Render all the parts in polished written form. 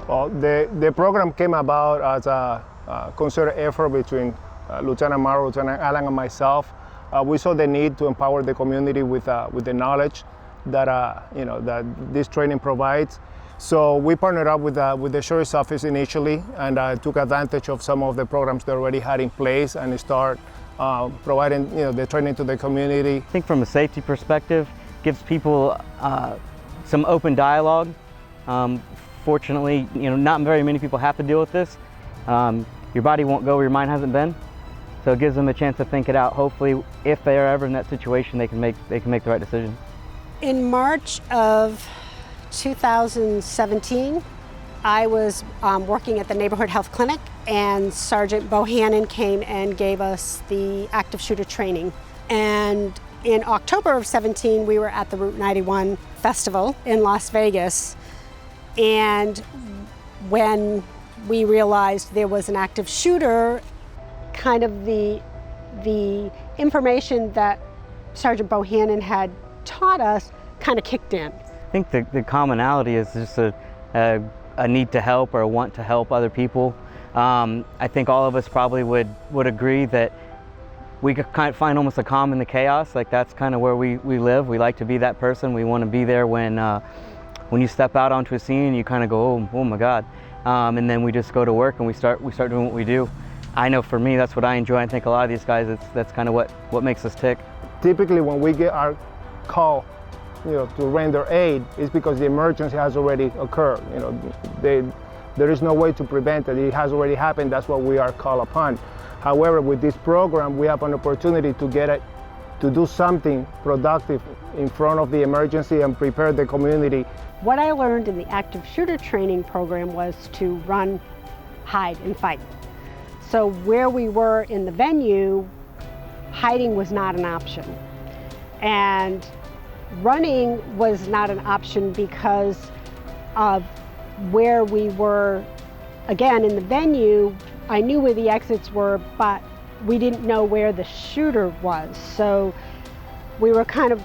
Well, the program came about as a concerted effort between Lieutenant Morrow, Lieutenant Allen, and myself. We saw the need to empower the community with the knowledge that that this training provides. So we partnered up with the Sheriff's Office initially, and took advantage of some of the programs they already had in place, and start providing the training to the community. I think from a safety perspective, gives people some open dialogue. Fortunately, not very many people have to deal with this. Your body won't go where your mind hasn't been, so it gives them a chance to think it out. Hopefully, if they are ever in that situation, they can make the right decision. In March of 2017, I was working at the neighborhood health clinic, and Sergeant Bohannon came and gave us the active shooter training. And in October of 17, we were at the Route 91 Festival in Las Vegas. And when we realized there was an active shooter, kind of the information that Sergeant Bohannon had taught us kind of kicked in. I think the commonality is just a need to help or a want to help other people. I think all of us probably would agree that we could kind of find almost a calm in the chaos. Like, that's kind of where we live. We like to be that person. We want to be there when you step out onto a scene, you kind of go, oh my God. And then we just go to work and we start doing what we do. I know for me, that's what I enjoy. I think a lot of these guys, that's kind of what makes us tick. Typically when we get our call to render aid, it's because the emergency has already occurred. There is no way to prevent it. It has already happened. That's what we are called upon. However, with this program, we have an opportunity to do something productive in front of the emergency and prepare the community. What I learned in the active shooter training program was to run, hide, and fight. So where we were in the venue, hiding was not an option. And running was not an option because of where we were. Again, in the venue, I knew where the exits were, but we didn't know where the shooter was. So we were kind of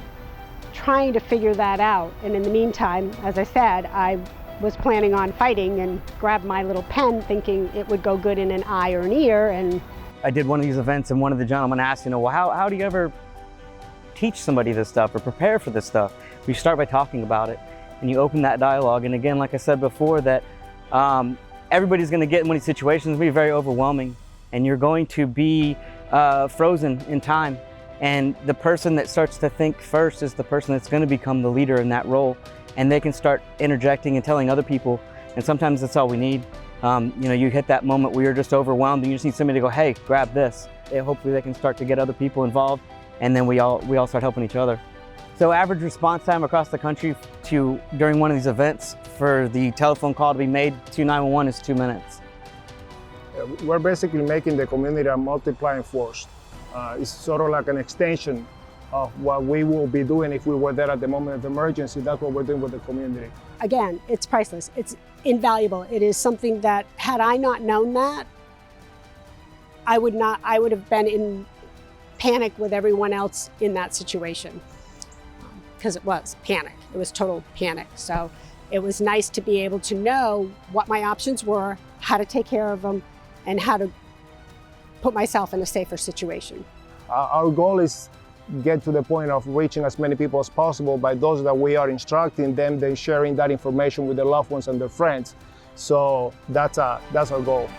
trying to figure that out. And in the meantime, as I said, I was planning on fighting and grabbed my little pen thinking it would go good in an eye or an ear. And I did one of these events and one of the gentlemen asked, well, how do you ever teach somebody this stuff or prepare for this stuff? You start by talking about it and you open that dialogue. And again, like I said before, that everybody's gonna get in one of these situations, it's gonna be very overwhelming, and you're going to be frozen in time. And the person that starts to think first is the person that's going to become the leader in that role. And they can start interjecting and telling other people. And sometimes that's all we need. You hit that moment where you're just overwhelmed and you just need somebody to go, hey, grab this. And hopefully they can start to get other people involved. And then we all start helping each other. So average response time across the country during one of these events for the telephone call to be made to 911 is 2 minutes. We're basically making the community a multiplying force. It's sort of like an extension of what we will be doing if we were there at the moment of emergency. That's what we're doing with the community. Again, it's priceless. It's invaluable. It is something that, had I not known that, I would have been in panic with everyone else in that situation. Because it was panic. It was total panic. So it was nice to be able to know what my options were, how to take care of them, and how to put myself in a safer situation. Our goal is get to the point of reaching as many people as possible by those that we are instructing them, then sharing that information with their loved ones and their friends. So that's our goal.